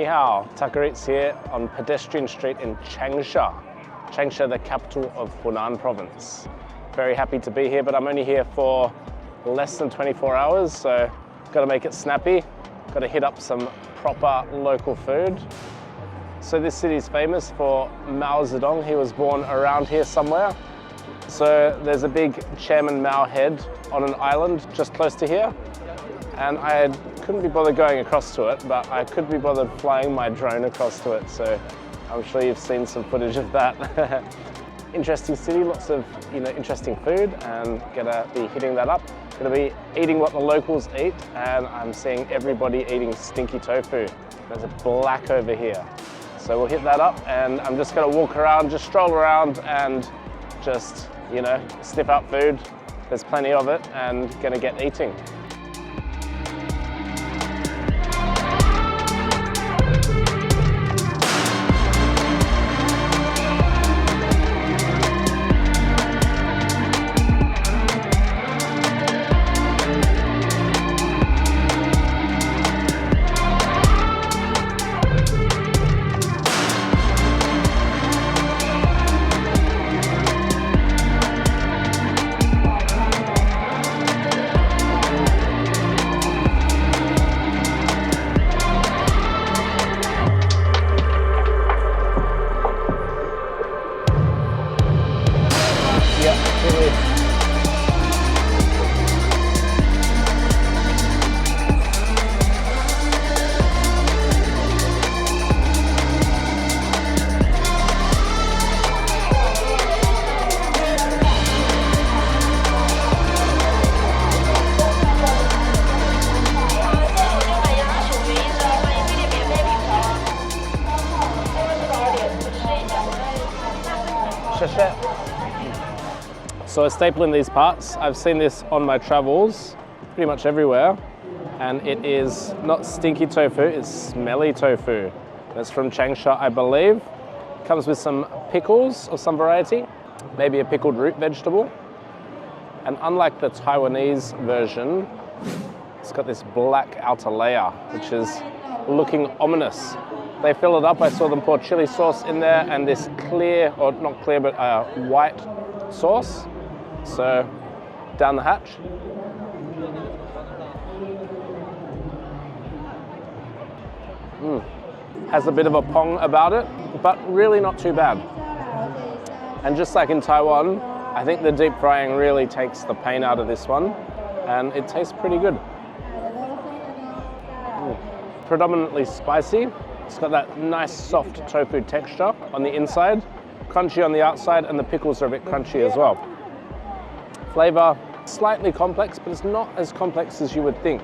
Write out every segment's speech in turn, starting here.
Ni hao, Tucker Eats here on Pedestrian Street in Changsha. Changsha, the capital of Hunan province. Very happy to be here, but I'm only here for less than 24 hours, so gotta make it snappy. Gotta hit up some proper local food. So this city is famous for Mao Zedong. He was born around here somewhere. So there's a big Chairman Mao head on an island just close to here. And I couldn't be bothered going across to it, but I could be bothered flying my drone across to it. So I'm sure you've seen some footage of that. Interesting city, lots of interesting food, and gonna be hitting that up. Gonna be eating what the locals eat, and I'm seeing everybody eating stinky tofu. There's a black over here. So we'll hit that up, and I'm just gonna walk around, just stroll around and just, sniff out food. There's plenty of it, and gonna get eating. So a staple in these parts, I've seen this on my travels pretty much everywhere, and it is not stinky tofu, it's smelly tofu. That's from Changsha, I believe. Comes with some pickles of some variety, maybe a pickled root vegetable. And unlike the Taiwanese version, it's got this black outer layer, which is looking ominous. They fill it up, I saw them pour chili sauce in there, and this clear, or not clear, but white sauce. So, down the hatch. Has a bit of a pong about it, but really not too bad. And just like in Taiwan, I think the deep frying really takes the pain out of this one, and it tastes pretty good. Predominantly spicy. It's got that nice soft tofu texture on the inside, crunchy on the outside, and the pickles are a bit crunchy as well. Flavor, slightly complex, but it's not as complex as you would think.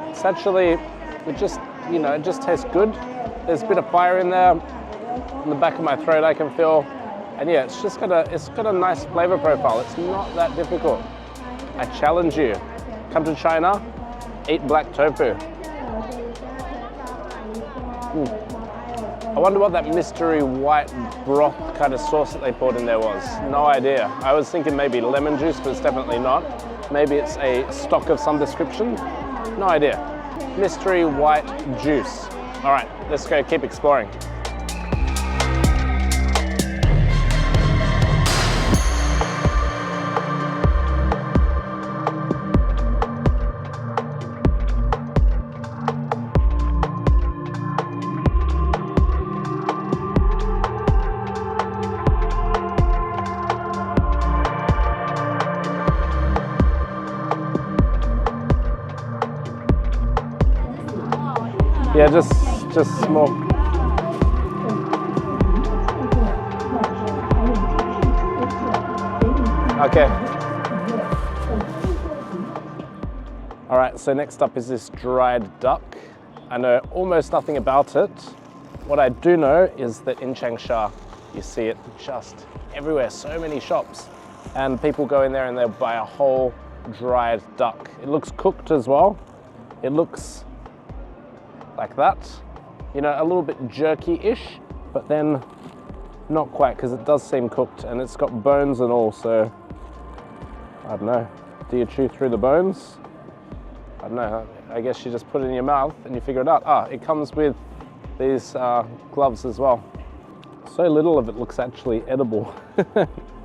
It's actually, it just tastes good. There's a bit of fire in there. In the back of my throat I can feel. And yeah, it's got a nice flavor profile. It's not that difficult. I challenge you, come to China, eat black tofu. I wonder what that mystery white broth kind of sauce that they poured in there was. No idea. I was thinking maybe lemon juice, but it's definitely not. Maybe it's a stock of some description. No idea. Mystery white juice. All right, let's go keep exploring. Yeah, just small. Okay. All right, so next up is this dried duck. I know almost nothing about it. What I do know is that in Changsha, you see it just everywhere, so many shops. And people go in there and they'll buy a whole dried duck. It looks cooked as well. It looks like that, a little bit jerky-ish, but then not quite, because it does seem cooked, and it's got bones and all, so I don't know. Do you chew through the bones? I don't know, I guess you just put it in your mouth and you figure it out. Ah, it comes with these gloves as well. So little of it looks actually edible.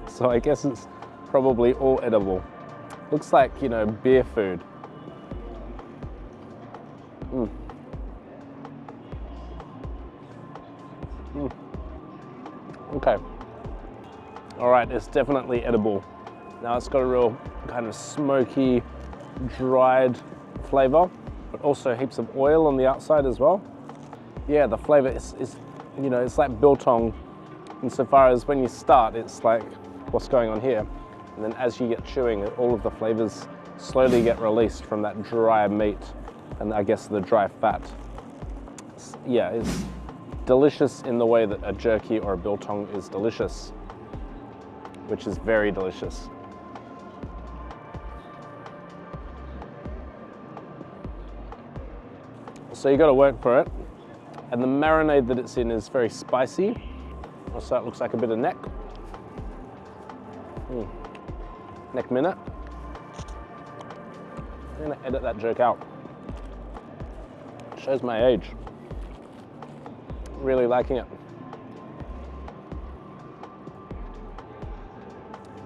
So I guess it's probably all edible. Looks like, you know, beer food. Okay. All right, it's definitely edible. Now it's got a real kind of smoky, dried flavor, but also heaps of oil on the outside as well. Yeah, the flavor is you know, it's like biltong insofar as when you start, it's like what's going on here. And then as you get chewing, all of the flavors slowly get released from that dry meat and I guess the dry fat. Yeah, it's delicious in the way that a jerky or a biltong is delicious, which is very delicious. So you got to work for it. And the marinade that it's in is very spicy. Also, it looks like a bit of neck. Neck minute. I'm gonna edit that joke out. Shows my age. Really liking it.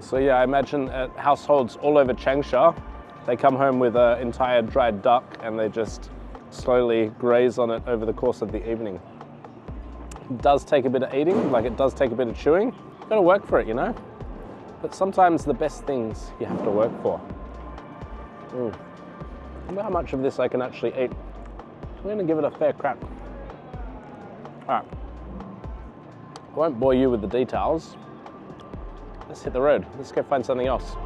So yeah, I imagine at households all over Changsha, they come home with an entire dried duck and they just slowly graze on it over the course of the evening. It does take a bit of eating, like it does take a bit of chewing. You've got to work for it, you know? But sometimes the best things you have to work for. I wonder how much of this I can actually eat. I'm gonna give it a fair crack. All right, I won't bore you with the details. Let's hit the road. Let's go find something else.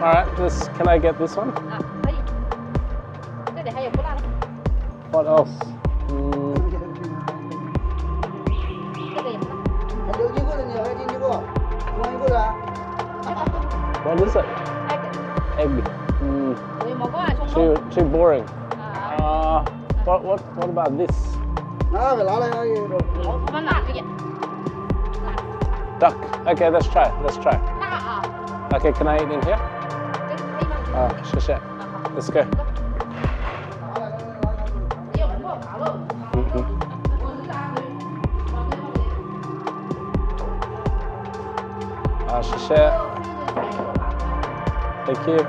All right, can I get this one? What else? What is it? Egg. Too boring. What about this? Duck. Okay, let's try. Okay, can I eat in here? Let's go. Thank you.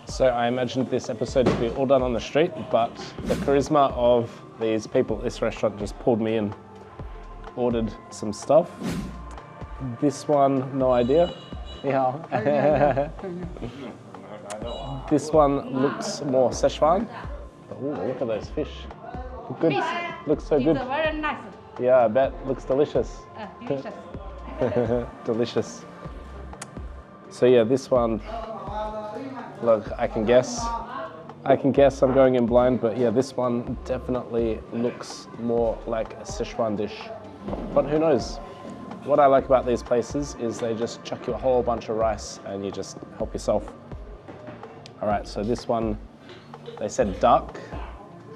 So I imagined this episode to be all done on the street, but the charisma of these people at this restaurant just pulled me in. Ordered some stuff. This one, no idea. Yeah. This one looks more Szechuan. Oh, look at those fish. Good. Looks so good. It's very nice. Yeah, I bet. Looks delicious. Delicious. Delicious. So yeah, this one, look, I can guess I'm going in blind, but yeah, this one definitely looks more like a Szechuan dish. But who knows? What I like about these places is they just chuck you a whole bunch of rice and you just help yourself. All right, so this one, they said duck,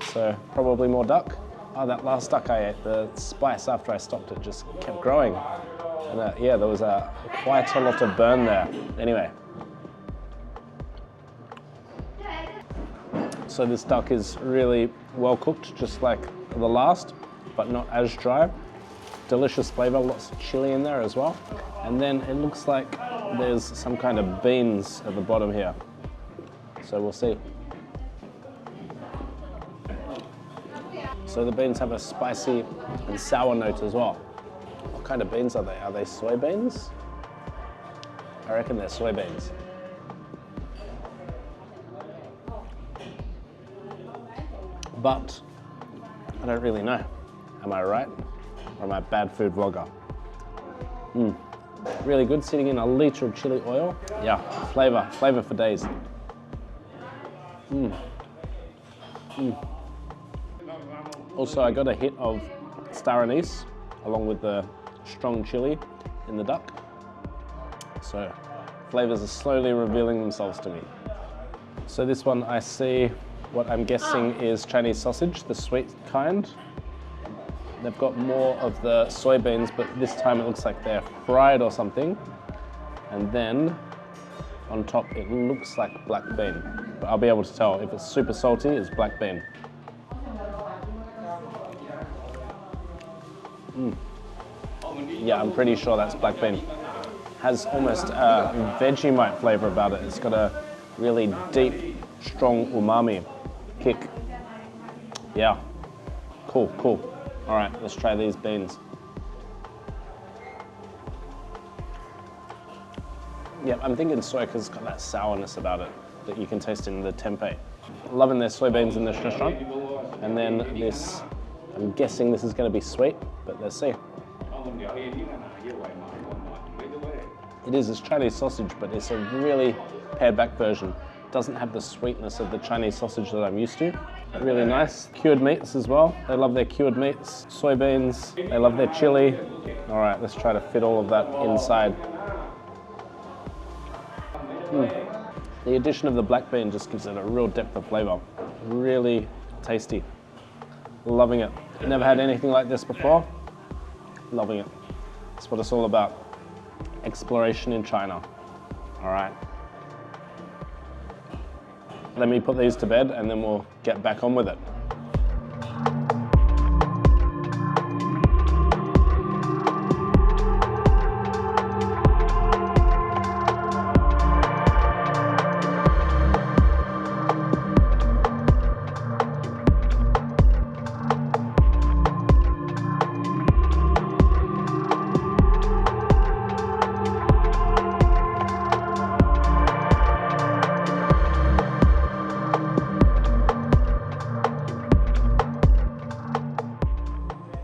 so probably more duck. Oh, that last duck I ate, the spice after I stopped it just kept growing. And yeah, there was quite a lot of burn there. Anyway. So this duck is really well cooked, just like the last, but not as dry. Delicious flavor, lots of chili in there as well. And then it looks like there's some kind of beans at the bottom here. So we'll see. So the beans have a spicy and sour note as well. What kind of beans are they? Are they soybeans? I reckon they're soybeans. But I don't really know. Am I right? Or am I a bad food vlogger? Really good, sitting in a liter of chili oil. Yeah, flavor for days. Also, I got a hit of star anise along with the strong chili in the duck. So flavors are slowly revealing themselves to me. So this one I see what I'm guessing is Chinese sausage, the sweet kind. They've got more of the soybeans, but this time it looks like they're fried or something. And then on top it looks like black bean. But I'll be able to tell if it's super salty, it's black bean. Yeah, I'm pretty sure that's black bean. Has almost a Vegemite flavor about it. It's got a really deep, strong umami kick. Yeah, cool. All right, let's try these beans. Yeah, I'm thinking soy because it's got that sourness about it that you can taste in the tempeh. Loving their soybeans in this restaurant. And then this, I'm guessing this is going to be sweet, but let's see. It's Chinese sausage, but it's a really pared back version. Doesn't have the sweetness of the Chinese sausage that I'm used to. Really nice. Cured meats as well. They love their cured meats. Soybeans, they love their chili. All right, let's try to fit all of that inside. The addition of the black bean just gives it a real depth of flavor. Really tasty. Loving it. Never had anything like this before. Loving it. That's what it's all about. Exploration in China. All right. Let me put these to bed and then we'll get back on with it.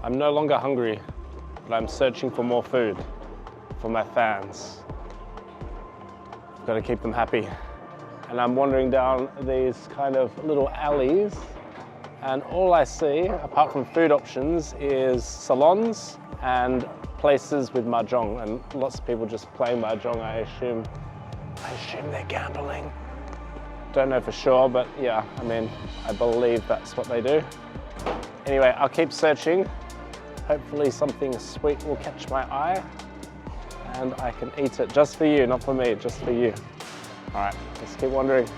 I'm no longer hungry, but I'm searching for more food for my fans. I've got to keep them happy. And I'm wandering down these kind of little alleys, and all I see, apart from food options, is salons and places with mahjong, and lots of people just playing mahjong, I assume they're gambling. Don't know for sure, but yeah, I mean, I believe that's what they do. Anyway, I'll keep searching. Hopefully something sweet will catch my eye and I can eat it just for you, not for me, just for you. All right, let's keep wandering.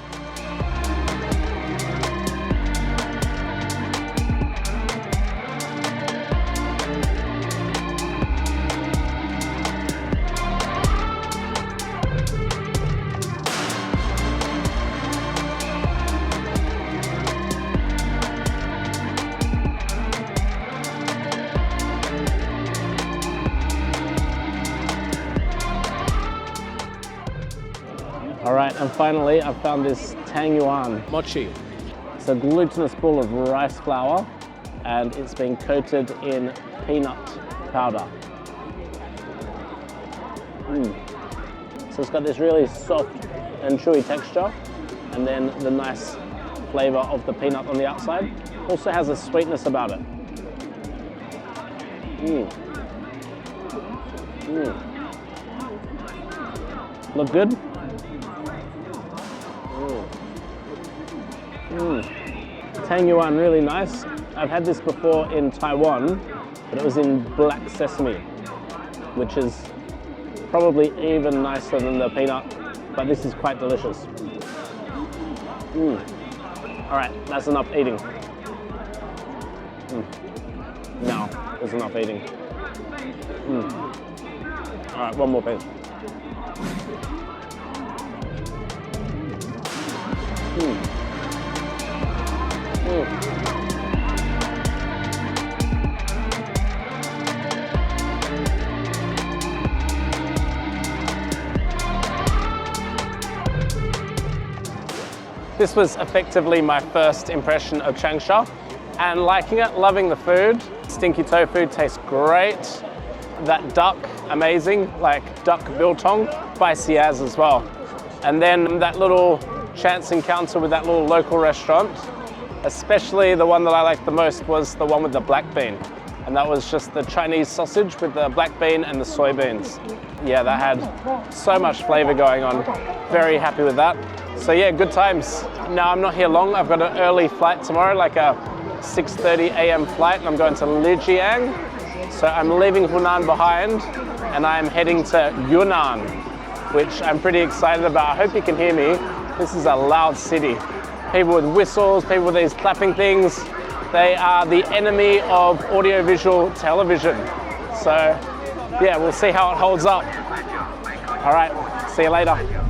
All right, and finally, I found this Tang Yuan mochi. It's a glutinous ball of rice flour, and it's been coated in peanut powder. So it's got this really soft and chewy texture, and then the nice flavor of the peanut on the outside. Also has a sweetness about it. Look good? Tang Yuan, really nice. I've had this before in Taiwan, but it was in black sesame, which is probably even nicer than the peanut, but this is quite delicious. All right, that's enough eating. No, there's enough eating. All right, one more piece. This was effectively my first impression of Changsha, and liking it, loving the food. Stinky tofu tastes great. that duck, amazing, like duck biltong, spicy as well. And then that little chance encounter with that little local restaurant, especially the one that I liked the most was the one with the black bean. And that was just the Chinese sausage with the black bean and the soybeans. Yeah, that had so much flavor going on. Very happy with that. So yeah, good times. Now I'm not here long. I've got an early flight tomorrow, like a 6:30 a.m. flight, and I'm going to Lijiang. So I'm leaving Hunan behind and I'm heading to Yunnan, which I'm pretty excited about. I hope you can hear me. This is a loud city. People with whistles, people with these clapping things. They are the enemy of audiovisual television. So yeah, we'll see how it holds up. All right, see you later.